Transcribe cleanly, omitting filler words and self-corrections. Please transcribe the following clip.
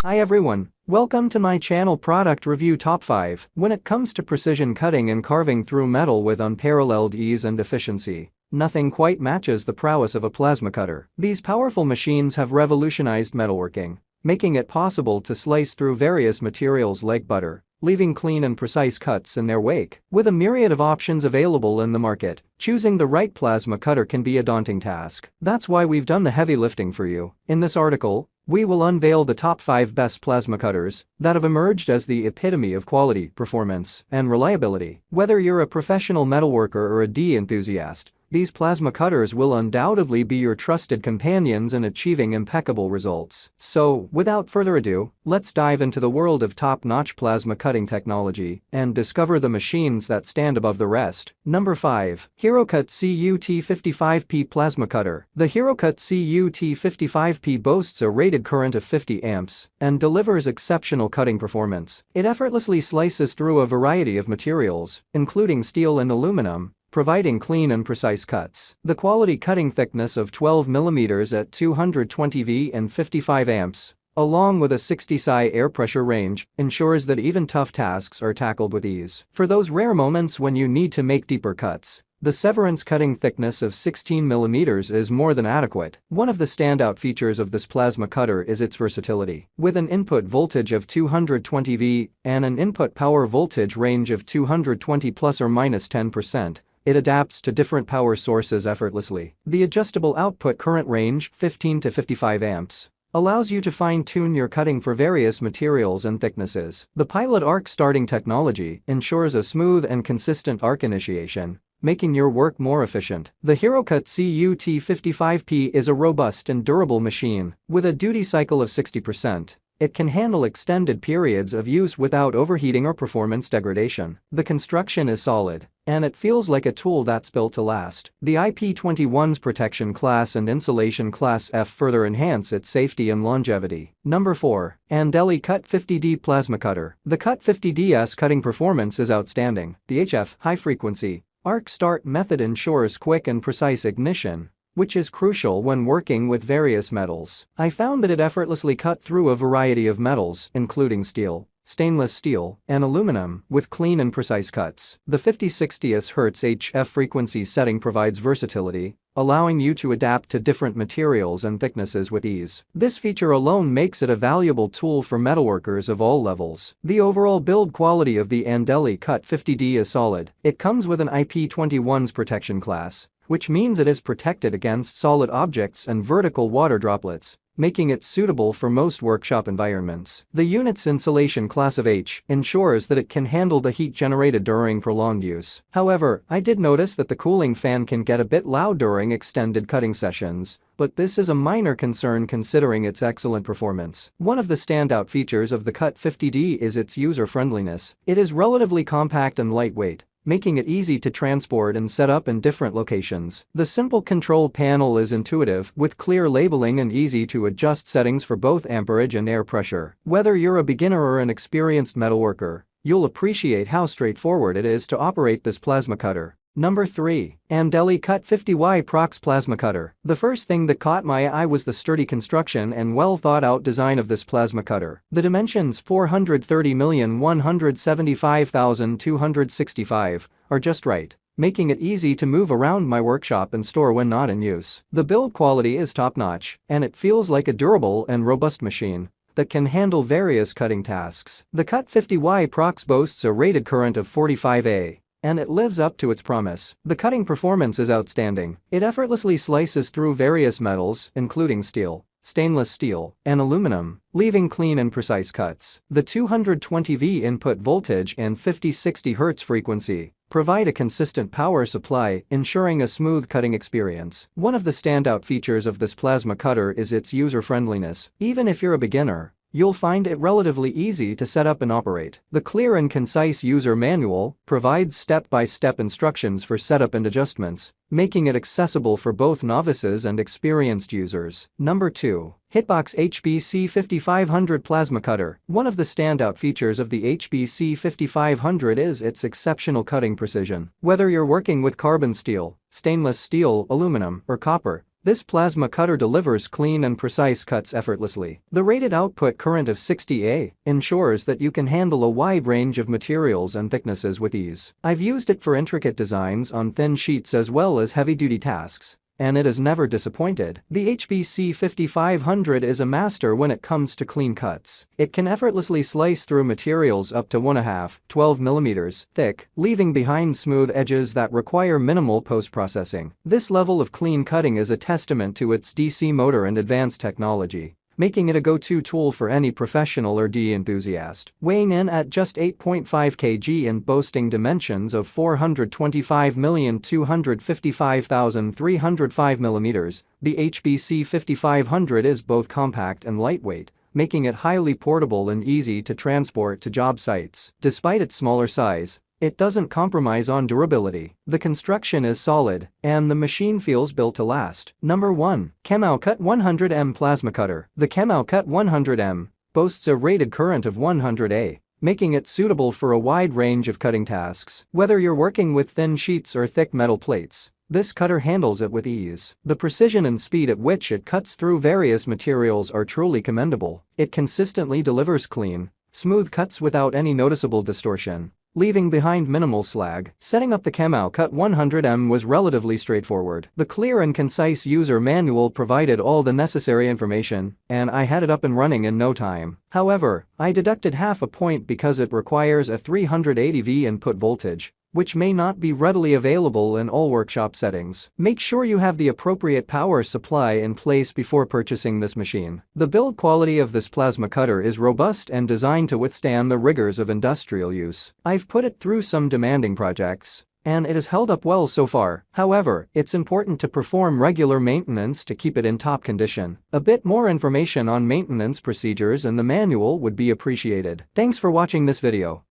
Hi everyone, welcome to my channel Product Review Top 5. When it comes to precision cutting and carving through metal with unparalleled ease and efficiency, nothing quite matches the prowess of a plasma cutter. These powerful machines have revolutionized metalworking, making it possible to slice through various materials like butter, leaving clean and precise cuts in their wake. With a myriad of options available in the market, choosing the right plasma cutter can be a daunting task. That's why we've done the heavy lifting for you. In this article, we will unveil the top 5 best plasma cutters that have emerged as the epitome of quality, performance, and reliability. Whether you're a professional metalworker or a D enthusiast, these plasma cutters will undoubtedly be your trusted companions in achieving impeccable results. So, without further ado, let's dive into the world of top-notch plasma cutting technology and discover the machines that stand above the rest. Number 5. Herocut CUT55P Plasma Cutter. The Herocut CUT55P boasts a rated current of 50 amps and delivers exceptional cutting performance. It effortlessly slices through a variety of materials, including steel and aluminum, providing clean and precise cuts. The quality cutting thickness of 12 mm at 220 V and 55 amps, along with a 60 psi air pressure range, ensures that even tough tasks are tackled with ease. For those rare moments when you need to make deeper cuts, the severance cutting thickness of 16 mm is more than adequate. One of the standout features of this plasma cutter is its versatility. With an input voltage of 220 V and an input power voltage range of 220 plus or minus 10%, it adapts to different power sources effortlessly. The adjustable output current range, 15 to 55 amps, allows you to fine-tune your cutting for various materials and thicknesses. The pilot arc starting technology ensures a smooth and consistent arc initiation, making your work more efficient. The Herocut CUT55P is a robust and durable machine. With a duty cycle of 60%, it can handle extended periods of use without overheating or performance degradation. The construction is solid, and it feels like a tool that's built to last. The IP21's protection class and insulation class F further enhance its safety and longevity. Number 4. ANDELI Cut 50D Plasma Cutter. The Cut 50D's cutting performance is outstanding. The HF high-frequency arc start method ensures quick and precise ignition, which is crucial when working with various metals. I found that it effortlessly cut through a variety of metals, including steel, stainless steel, and aluminum, with clean and precise cuts. The 50/60 Hz HF frequency setting provides versatility, allowing you to adapt to different materials and thicknesses with ease. This feature alone makes it a valuable tool for metalworkers of all levels. The overall build quality of the ANDELI Cut 50D is solid. It comes with an IP21's protection class, which means it is protected against solid objects and vertical water droplets, making it suitable for most workshop environments. The unit's insulation class of H ensures that it can handle the heat generated during prolonged use. However, I did notice that the cooling fan can get a bit loud during extended cutting sessions, but this is a minor concern considering its excellent performance. One of the standout features of the Cut 50D is its user-friendliness. It is relatively compact and lightweight, making it easy to transport and set up in different locations. The simple control panel is intuitive, with clear labeling and easy-to-adjust settings for both amperage and air pressure. Whether you're a beginner or an experienced metalworker, you'll appreciate how straightforward it is to operate this plasma cutter. Number 3. ANDELI Cut 50Y PROX Plasma Cutter. The first thing that caught my eye was the sturdy construction and well-thought-out design of this plasma cutter. The dimensions 430,175,265 are just right, making it easy to move around my workshop and store when not in use. The build quality is top-notch, and it feels like a durable and robust machine that can handle various cutting tasks. The Cut 50Y PROX boasts a rated current of 45 A, and it lives up to its promise. The cutting performance is outstanding. It effortlessly slices through various metals, including steel, stainless steel, and aluminum, leaving clean and precise cuts. The 220 V input voltage and 50/60 Hz frequency provide a consistent power supply, ensuring a smooth cutting experience. One of the standout features of this plasma cutter is its user-friendliness. Even if you're a beginner, you'll find it relatively easy to set up and operate. The clear and concise user manual provides step-by-step instructions for setup and adjustments, making it accessible for both novices and experienced users. Number 2. HITBOX HBC 5500 Plasma Cutter. One of the standout features of the HBC 5500 is its exceptional cutting precision. Whether you're working with carbon steel, stainless steel, aluminum, or copper, This plasma cutter delivers clean and precise cuts effortlessly. The rated output current of 60 A ensures that you can handle a wide range of materials and thicknesses with ease. I've used it for intricate designs on thin sheets as well as heavy-duty tasks, and it has never disappointed. The HBC 5500 is a master when it comes to clean cuts. It can effortlessly slice through materials up to 1/2, 12 mm thick, leaving behind smooth edges that require minimal post-processing. This level of clean cutting is a testament to its DC motor and advanced technology, making it a go-to tool for any professional or D enthusiast. Weighing in at just 8.5 kg and boasting dimensions of 425,255,305 mm, the HBC 5500 is both compact and lightweight, making it highly portable and easy to transport to job sites. Despite its smaller size, it doesn't compromise on durability. The construction is solid, and the machine feels built to last. Number 1. KEMAO Cut 100M Plasma Cutter. The KEMAO Cut 100M boasts a rated current of 100 A, making it suitable for a wide range of cutting tasks. Whether you're working with thin sheets or thick metal plates, this cutter handles it with ease. The precision and speed at which it cuts through various materials are truly commendable. It consistently delivers clean, smooth cuts without any noticeable distortion, leaving behind minimal slag. Setting up the KEMAO Cut 100M was relatively straightforward. The clear and concise user manual provided all the necessary information, and I had it up and running in no time. However, I deducted half a point because it requires a 380 V input voltage, which may not be readily available in all workshop settings. Make sure you have the appropriate power supply in place before purchasing this machine. The build quality of this plasma cutter is robust and designed to withstand the rigors of industrial use. I've put it through some demanding projects, and it has held up well so far. However, it's important to perform regular maintenance to keep it in top condition. A bit more information on maintenance procedures in the manual would be appreciated. Thanks for watching this video.